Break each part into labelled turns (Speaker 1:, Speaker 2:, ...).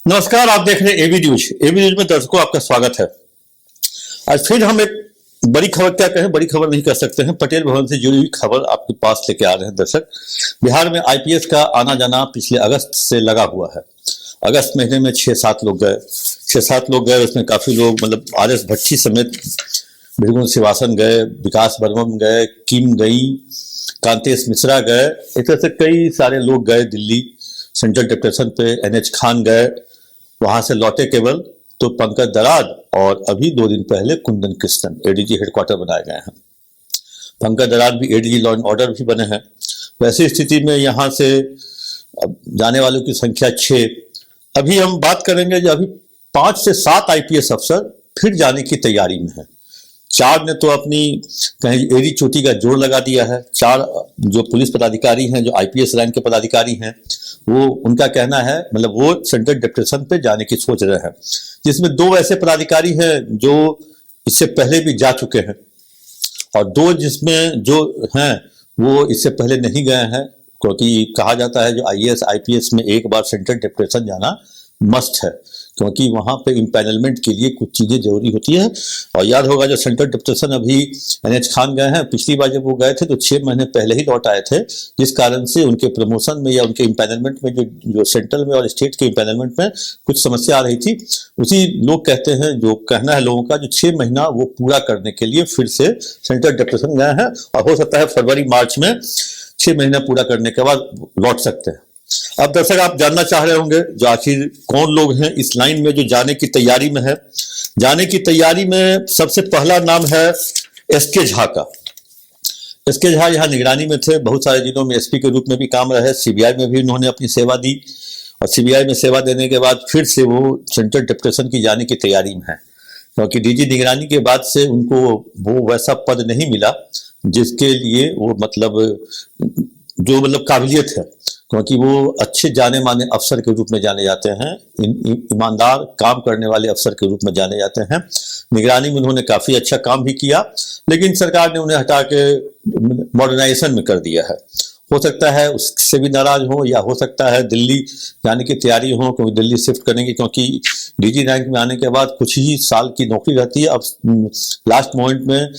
Speaker 1: नमस्कार, आप देख रहे हैं एबी न्यूज। एबी न्यूज में दर्शकों आपका स्वागत है। आज फिर हम एक बड़ी खबर, क्या कहें, बड़ी खबर नहीं कह सकते हैं, पटेल भवन से जुड़ी हुई खबर आपके पास लेके आ रहे हैं। दर्शक, बिहार में आईपीएस का आना जाना पिछले अगस्त से लगा हुआ है। अगस्त महीने में 6-7 लोग गए। उसमें काफी लोग, मतलब आर.एस. भट्टी समेत भृगु श्रीवासन गए, विकास वर्मन गए, किम गई, कांतेश मिश्रा गए, इस तरह से कई सारे लोग गए दिल्ली सेंट्रल डिप्रेशन पे। एनएच खान गए, वहां से लौटे केवल तो पंकज दराज और अभी 2 दिन पहले कुंदन कृष्णन एडीजी हेडक्वार्टर बनाए गए हैं। पंकज दराज भी एडीजी लॉ एंड ऑर्डर भी बने हैं। वैसी स्थिति में यहां से जाने वालों की संख्या 6। अभी हम बात करेंगे जो अभी 5 से 7 आईपीएस अफसर फिर जाने की तैयारी में है। 4 ने तो अपनी कहीं एड़ी चोटी का जोर लगा दिया है। 4 जो पुलिस पदाधिकारी हैं, जो आईपीएस रैंक के पदाधिकारी हैं, वो उनका कहना है, मतलब वो सेंट्रल डिप्रेशन पे जाने की सोच रहे हैं, जिसमें 2 ऐसे पदाधिकारी हैं जो इससे पहले भी जा चुके हैं और 2 जिसमें जो हैं वो इससे पहले नहीं गए हैं, क्योंकि कहा जाता है जो आईएएस आईपीएस में एक बार सेंट्रल डिप्रेशन जाना मस्ट है, क्योंकि वहां पे इम्पैनलमेंट के लिए कुछ चीजें जरूरी होती है। और याद होगा जो सेंट्रल डिप्रेशन अभी एनएच खान गए हैं, पिछली बार जब वो गए थे तो 6 महीने पहले ही लौट आए थे, जिस कारण से उनके प्रमोशन में या उनके इम्पैनलमेंट में जो सेंट्रल में और स्टेट के इम्पैनलमेंट में कुछ समस्या आ रही थी। उसी लोग कहते हैं, जो कहना है लोगों का, जो 6 महीना वो पूरा करने के लिए फिर से सेंट्रल डिप्रेशन गए हैं और हो सकता है फरवरी मार्च में 6 महीना पूरा करने के बाद लौट सकते हैं। अब दर्शक, आप जानना चाह रहे होंगे जो आखिर कौन लोग हैं इस लाइन में जो जाने की तैयारी में है। जाने की तैयारी में सबसे पहला नाम है एसके झा का। एसके झा यहाँ निगरानी में थे, बहुत सारे जिलों में एसपी के रूप में भी काम रहे, सीबीआई में भी उन्होंने अपनी सेवा दी और सीबीआई में सेवा देने के बाद फिर से वो सेंट्रल डिप्रेशन की जाने की तैयारी में है, क्योंकि डीजी निगरानी के बाद से उनको वो वैसा पद नहीं मिला जिसके लिए वो मतलब काबिलियत है, क्योंकि वो अच्छे जाने माने अफसर के रूप में जाने जाते हैं, ईमानदार काम करने वाले अफसर के रूप में जाने जाते हैं। निगरानी में उन्होंने काफी अच्छा काम भी किया, लेकिन सरकार ने उन्हें हटा के मॉडर्नाइजेशन में कर दिया है। हो सकता है उससे भी नाराज हो, या हो सकता है दिल्ली जाने की तैयारी हो, क्योंकि दिल्ली शिफ्ट करेंगे, क्योंकि डीजी रैंक में आने के बाद कुछ ही साल की नौकरी रहती है। अब लास्ट मोमेंट में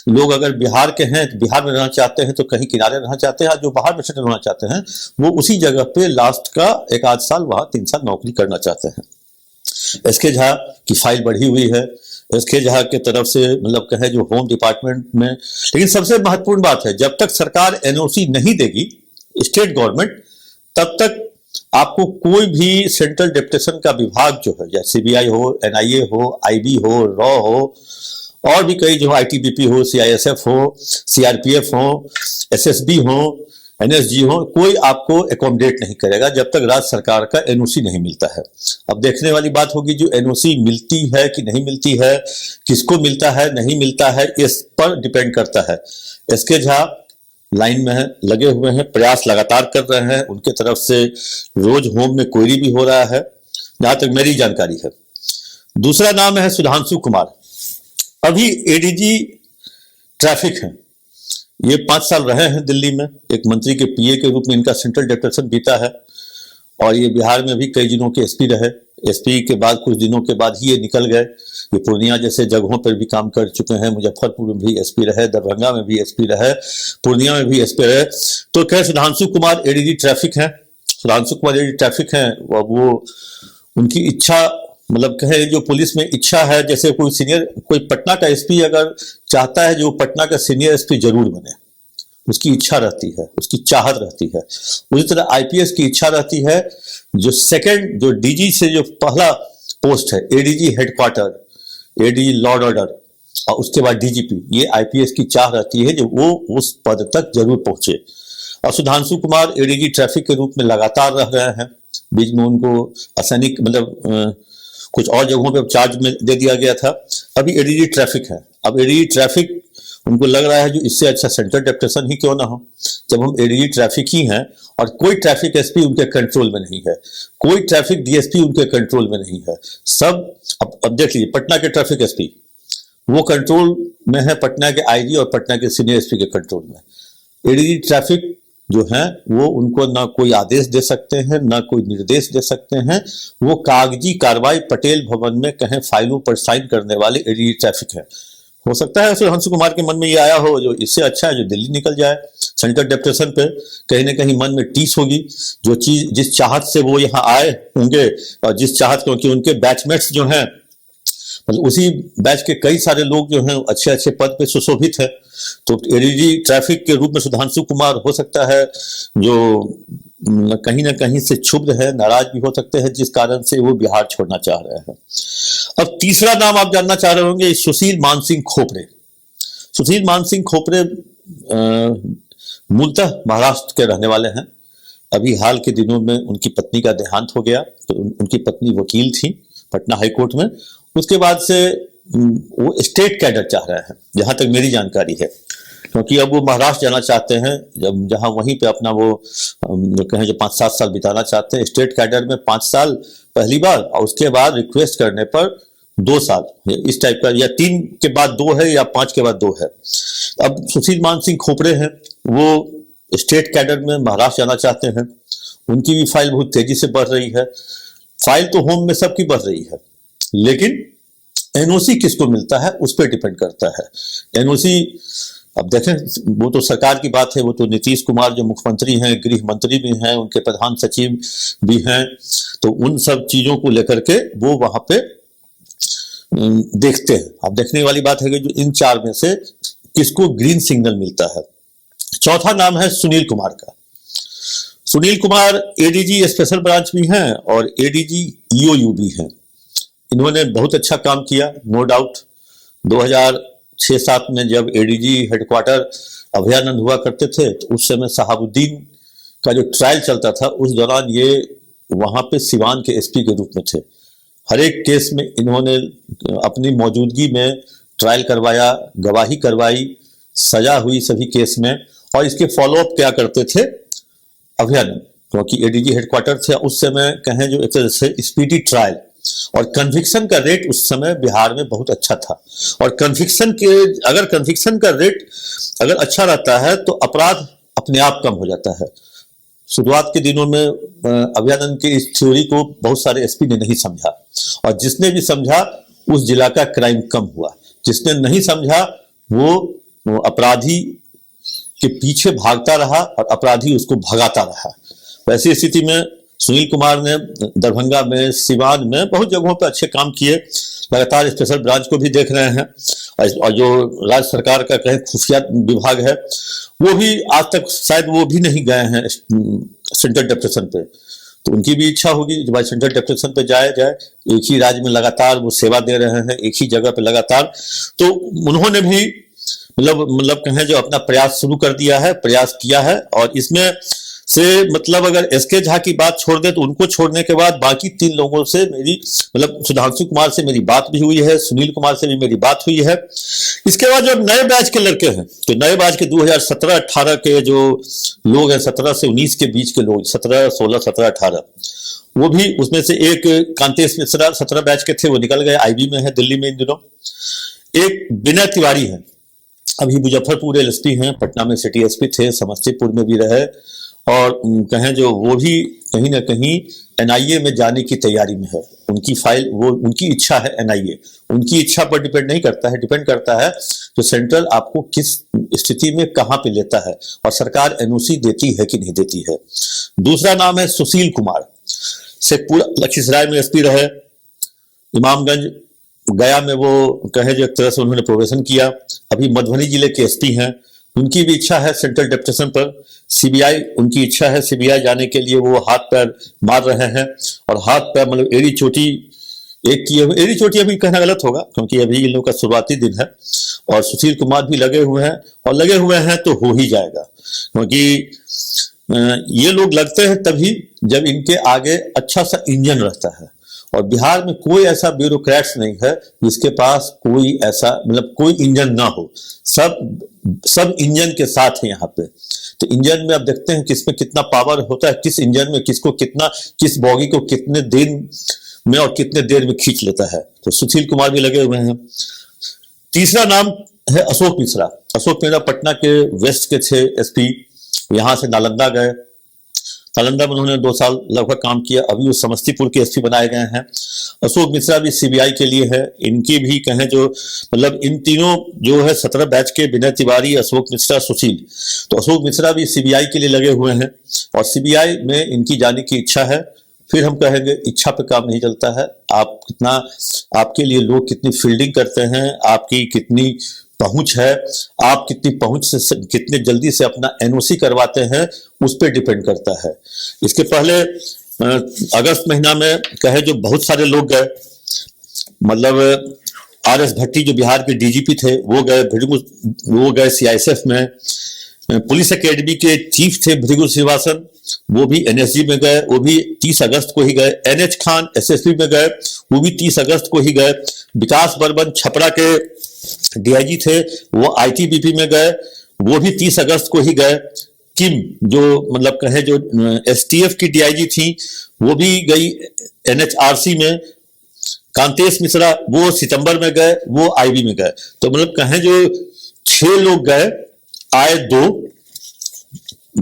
Speaker 1: लोग अगर बिहार के हैं तो बिहार में रहना चाहते हैं, तो कहीं किनारे रहना चाहते हैं, जो बाहर में सेटल होना चाहते हैं वो उसी जगह पे लास्ट का 1 आध साल, वहां 3 साल नौकरी करना चाहते हैं। एसके झा की फाइल बढ़ी हुई है। एसके झा के तरफ से मतलब कहे जो होम डिपार्टमेंट में, लेकिन सबसे महत्वपूर्ण बात है, जब तक सरकार एनओसी नहीं देगी स्टेट गवर्नमेंट, तब तक आपको कोई भी सेंट्रल डिप्रेशन का विभाग जो है, या सीबीआई हो, एनआईए हो, आईबी हो, रॉ हो, और भी कई जो आईटीबीपी हो, सीआईएसएफ हो, सीआरपीएफ हो, एसएसबी हो, एनएसजी हो, कोई आपको एकोमोडेट नहीं करेगा जब तक राज्य सरकार का एनओसी नहीं मिलता है। अब देखने वाली बात होगी जो एनओसी मिलती है कि नहीं मिलती है, किसको मिलता है नहीं मिलता है, इस पर डिपेंड करता है। एसके झा लाइन में है, लगे हुए हैं, प्रयास लगातार कर रहे हैं, उनके तरफ से रोज होम में क्वेरी भी हो रहा है, जहां तक मेरी जानकारी है। दूसरा नाम है सुधांशु कुमार, अभी एडीजी ट्रैफिक है। ये 5 साल रहे हैं दिल्ली में, एक मंत्री के पीए के रूप में इनका सेंट्रल डिप्रेशन बीता है, और ये बिहार में भी कई जिलों के एसपी रहे। एसपी के बाद कुछ दिनों के बाद ही ये निकल गए। ये पूर्णिया जैसे जगहों पर भी काम कर चुके हैं, मुजफ्फरपुर में भी एसपी रहे, दरभंगा में भी एसपी रहे, पूर्णिया में भी एसपी रहे। तो खैर सुधांशु कुमार एडीजी ट्रैफिक है। सुधांशु कुमार एडीजी ट्रैफिक है, वो उनकी इच्छा, मतलब कहे जो पुलिस में इच्छा है, जैसे कोई पटना का एसपी अगर चाहता है जो पटना का सीनियर एसपी जरूर बने, उसकी इच्छा रहती है, उसकी चाहत रहती है। उसी तरह आईपीएस की इच्छा रहती है जो डीजी से जो पहला पोस्ट है, ADG headquarter, ADG law and order, और उसके बाद डीजीपी, ये आईपीएस की चाह रहती है जो वो उस पद तक जरूर पहुंचे। और सुधांशु कुमार एडीजी ट्रैफिक के रूप में लगातार रह रहे हैं। बीच में उनको असैनिक कुछ और जगहों पे चार्ज में दे दिया गया था, अभी एडीजी ट्रैफिक है। अब एडीजी ट्रैफिक उनको लग रहा है जो इससे अच्छा सेंट्रल डिप्रेशन ही क्यों ना हो, जब हम एडीजी ट्रैफिक ही हैं और कोई ट्रैफिक एसपी उनके कंट्रोल में नहीं है, कोई ट्रैफिक डीएसपी उनके कंट्रोल में नहीं है। सब अब देख लीजिए, पटना के ट्रैफिक एसपी वो कंट्रोल में है, पटना के आईजी और पटना के सीनियर एसपी के कंट्रोल में। एडीजी ट्रैफिक जो हैं वो उनको ना कोई आदेश दे सकते हैं ना कोई निर्देश दे सकते हैं। वो कागजी कार्रवाई पटेल भवन में कहें फाइलों पर साइन करने वाले एडीजी ट्रैफिक है। हो सकता है ऐसे हंस कुमार के मन में ये आया हो जो इससे अच्छा है जो दिल्ली निकल जाए सेंट्रल डेप्यूटेशन पे, कहीं ना कहीं मन में टीस होगी। जो चीज जिस चाहत से वो यहाँ आए होंगे और जिस चाहत, क्योंकि उनके बैचमेट्स जो हैं मतलब उसी बैच के कई सारे लोग जो हैं अच्छे अच्छे पद पे सुशोभित है। तो एडीजी ट्रैफिक के रूप में सुधांशु कुमार हो सकता है जो कहीं ना कहीं से क्षुब्ध है, नाराज भी हो सकते हैं, जिस कारण से वो बिहार छोड़ना चाह रहे हैं। अब तीसरा नाम आप जानना चाह रहे होंगे, सुशील मानसिंह खोपड़े। सुशील मानसिंह खोपड़े मूलतः महाराष्ट्र के रहने वाले हैं। अभी हाल के दिनों में उनकी पत्नी का देहांत हो गया, तो उनकी पत्नी वकील थी पटना हाईकोर्ट में। उसके बाद से वो स्टेट कैडर चाह रहे हैं जहां तक मेरी जानकारी है, क्योंकि अब वो महाराष्ट्र जाना चाहते हैं, जब जहां वहीं पे अपना वो कहें जो 5-7 साल बिताना चाहते हैं। स्टेट कैडर में 5 साल पहली बार, और उसके बाद रिक्वेस्ट करने पर 2 साल, इस टाइप का, या 3 के बाद 2 है या 5 के बाद 2 है। अब सुशील मानसिंह खोपड़े हैं, वो स्टेट कैडर में महाराष्ट्र जाना चाहते हैं। उनकी भी फाइल बहुत तेजी से बढ़ रही है। फाइल तो होम में सबकी बढ़ रही है, लेकिन एनओसी किसको मिलता है उस पर डिपेंड करता है। एनओसी अब देखें, वो तो सरकार की बात है, वो तो नीतीश कुमार जो मुख्यमंत्री हैं, गृह मंत्री भी हैं, उनके प्रधान सचिव भी हैं, तो उन सब चीजों को लेकर के वो वहां पे देखते हैं। अब देखने वाली बात है कि जो इन 4 में से किसको ग्रीन सिग्नल मिलता है। चौथा नाम है सुनील कुमार का। Sunil Kumar ADG special branch भी हैं और एडीजी ईओयू भी हैं। इन्होंने बहुत अच्छा काम किया, नो डाउट। 2006-7 में जब एडीजी हेडक्वार्टर अभयानंद हुआ करते थे, तो उस समय शहाबुद्दीन का जो ट्रायल चलता था, उस दौरान ये वहां पे सिवान के एसपी के रूप में थे। हर एक केस में इन्होंने अपनी मौजूदगी में ट्रायल करवाया, गवाही करवाई, सजा हुई सभी केस में, और इसके फॉलोअप क्या करते थे अभयानंद, क्योंकि एडीजी हेडक्वार्टर थे उस समय, कहें जो एक तरह से स्पीडी ट्रायल, और कन्विक्शन का रेट उस समय बिहार में बहुत अच्छा था। और अगर कन्विक्शन का रेट अगर अच्छा रहता है तो अपराध अपने आप कम हो जाता है। शुरुआत के दिनों में अभयानंद की इस थ्योरी को बहुत सारे एसपी ने नहीं समझा, और जिसने भी समझा उस जिला का क्राइम कम हुआ। जिसने नहीं समझा वो अपराधी के पीछे भागता रहा और अपराधी उसको भगाता रहा। वैसी स्थिति में सुनील कुमार ने दरभंगा में, सिवान में बहुत जगहों पर अच्छे काम किए। लगातार स्पेशल ब्रांच को भी देख रहे हैं, और जो राज्य सरकार का कहें खुफिया विभाग है, वो भी आज तक शायद वो भी नहीं गए हैं सेंट्रल डेप्यूटेशन पे। तो उनकी भी इच्छा होगी जब सेंट्रल डेप्यूटेशन पे जाए। एक ही राज्य में लगातार वो सेवा दे रहे हैं, एक ही जगह पे लगातार, तो उन्होंने भी मतलब कहें जो अपना प्रयास शुरू कर दिया है, प्रयास किया है। और इसमें से मतलब अगर एसके झा की बात छोड़ दे तो उनको छोड़ने के बाद बाकी 3 लोगों से मेरी मतलब सुधांशु कुमार से मेरी बात भी हुई है, सुनील कुमार से भी मेरी बात हुई है। इसके बाद जो नए बैच के लड़के हैं, तो नए बैच के 2017-18 के जो लोग हैं, 17 से 19 के बीच के लोग, 17, 16, 17, 18, वो भी उसमें से एक कांतेश मिश्रा 17 बैच के थे, वो निकल गए, आईबी में है दिल्ली में इन दिनों। एक विनय तिवारी है, अभी मुजफ्फरपुर एसपी हैं, पटना में सिटी एसपी थे, समस्तीपुर में भी रहे, और कहें जो वो भी कहीं ना कहीं एनआईए में जाने की तैयारी में है। उनकी फाइल, वो उनकी इच्छा है एनआईए, उनकी इच्छा पर डिपेंड नहीं करता है, डिपेंड करता है तो सेंट्रल आपको किस स्थिति में कहां पे लेता है और सरकार एनओसी देती है कि नहीं देती है। दूसरा नाम है सुशील कुमार, शेखपुरा लखीसराय में एसपी रहे, इमामगंज गया में वो कहे जो एक तरह से उन्होंने प्रोबेशन किया, अभी मधुबनी जिले के एसपी हैं। उनकी भी इच्छा है सेंट्रल डेप्यूटेशन पर, सीबीआई उनकी इच्छा है, सीबीआई जाने के लिए वो हाथ पैर मार रहे हैं, और हाथ पैर मतलब एड़ी चोटी एक किए हुए, एड़ी चोटी अभी कहना गलत होगा क्योंकि अभी इन लोगों का शुरुआती दिन है, और सुशील कुमार भी लगे हुए हैं, और लगे हुए हैं तो हो ही जाएगा, क्योंकि ये लोग लगते हैं तभी जब इनके आगे अच्छा सा इंजन रहता है। और बिहार में कोई ऐसा ब्यूरोक्रेट्स नहीं है जिसके पास कोई ऐसा मतलब कोई इंजन ना हो, सब इंजन के साथ है यहाँ पे। तो इंजन में अब देखते हैं किसमें कितना पावर होता है, किस इंजन में किसको कितना, किस बॉगी को कितने दिन में और कितने देर में खींच लेता है। तो सुशील कुमार भी लगे हुए हैं। तीसरा नाम है अशोक मिश्रा। अशोक मिश्रा पटना के वेस्ट के थे एसपी, यहाँ से नालंदा गए, नालंदा में उन्होंने 2 साल लगभग काम किया, अभी वो समस्तीपुर के एसपी बनाए गए हैं। अशोक मिश्रा भी सीबीआई के लिए है, इनकी भी कहें जो मतलब इन तीनों जो है 17 बैच के, विनय तिवारी, अशोक मिश्रा, सुशील, तो अशोक मिश्रा भी सीबीआई के लिए लगे हुए हैं और सीबीआई में इनकी जाने की इच्छा है। फिर हम कहेंगे इच्छा पे काम नहीं चलता है, आप कितना, आपके लिए लोग कितनी फील्डिंग करते हैं, आपकी कितनी पहुंच है, आप कितनी पहुंच से कितने जल्दी से अपना एनओसी करवाते हैं, उस पर डिपेंड करता है। इसके पहले अगस्त महीना में कहे जो बहुत सारे लोग गए, मतलब आरएस भट्टी जो बिहार के डीजीपी थे वो गए, वो गए सीआईएसएफ में। पुलिस एकेडमी के चीफ थे भृगु श्रीवासन, वो भी एनएसजी में गए, वो भी 30 अगस्त को ही गए। एनएच खान एसएसबी में गए, वो भी 30 अगस्त को ही गए। विकास बर्मन छपरा के डीआईजी थे, वो आईटीबीपी में गए, वो भी 30 अगस्त को ही गए। किम जो मतलब कहे जो एसटीएफ की डीआईजी थी वो भी गई एनएचआरसी में। कांतेश मिश्रा वो सितंबर में गए, वो आईबी में गए। तो मतलब कहें जो 6 लोग गए, आए 2,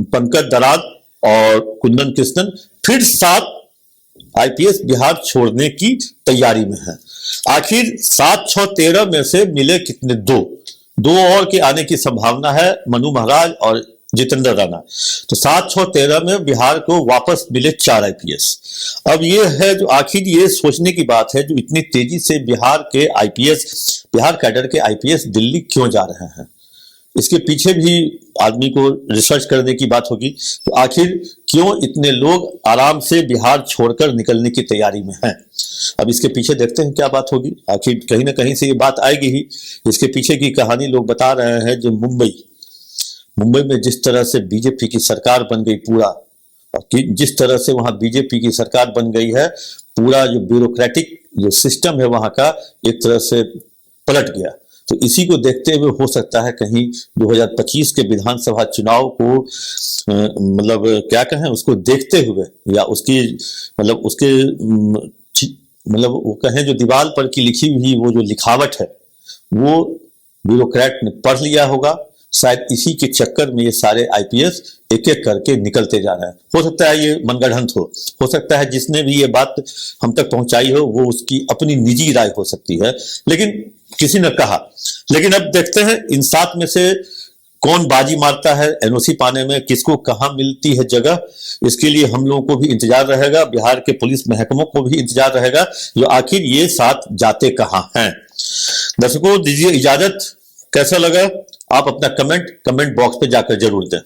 Speaker 1: पंकज दराद और कुंदन कृष्णन, फिर 7 आईपीएस बिहार छोड़ने की तैयारी में है। आखिर 7, 6, 13 में से मिले कितने? 2 और के आने की संभावना है, मनु महाराज और जितेंद्र राणा। तो 7, 6, 13 में बिहार को वापस मिले 4 आईपीएस। अब ये है जो आखिर ये सोचने की बात है जो इतनी तेजी से बिहार के आईपीएस, बिहार कैडर के आईपीएस दिल्ली क्यों जा रहे हैं, इसके पीछे भी आदमी को रिसर्च करने की बात होगी। तो आखिर क्यों इतने लोग आराम से बिहार छोड़कर निकलने की तैयारी में हैं? अब इसके पीछे देखते हैं क्या बात होगी। आखिर कहीं ना कहीं से ये बात आएगी ही। इसके पीछे की कहानी लोग बता रहे हैं जो मुंबई में जिस तरह से बीजेपी की सरकार बन गई पूरा, और जिस तरह से वहां बीजेपी की सरकार बन गई है, पूरा जो ब्यूरोक्रेटिक जो सिस्टम है वहां का एक तरह से पलट गया। तो इसी को देखते हुए हो सकता है कहीं 2025 के विधानसभा चुनाव को मतलब क्या कहें उसको देखते हुए, या उसकी मतलब उसके मतलब वो कहें जो दीवार पर की लिखी हुई वो जो लिखावट है वो ब्यूरोक्रेट ने पढ़ लिया होगा। शायद इसी के चक्कर में ये सारे आईपीएस एक एक करके निकलते जा रहे हैं। हो सकता है ये मनगढ़ंत हो सकता है जिसने भी ये बात हम तक पहुंचाई हो वो उसकी अपनी निजी राय हो सकती है, लेकिन किसी ने कहा। लेकिन अब देखते हैं इन 7 में से कौन बाजी मारता है एनओसी पाने में, किसको कहां मिलती है जगह। इसके लिए हम लोगों को भी इंतजार रहेगा, बिहार के पुलिस महकमों को भी इंतजार रहेगा जो आखिर ये 7 जाते कहां हैं। दर्शकों दीजिए इजाजत, कैसा लगा आप अपना कमेंट बॉक्स पे जाकर जरूर दें।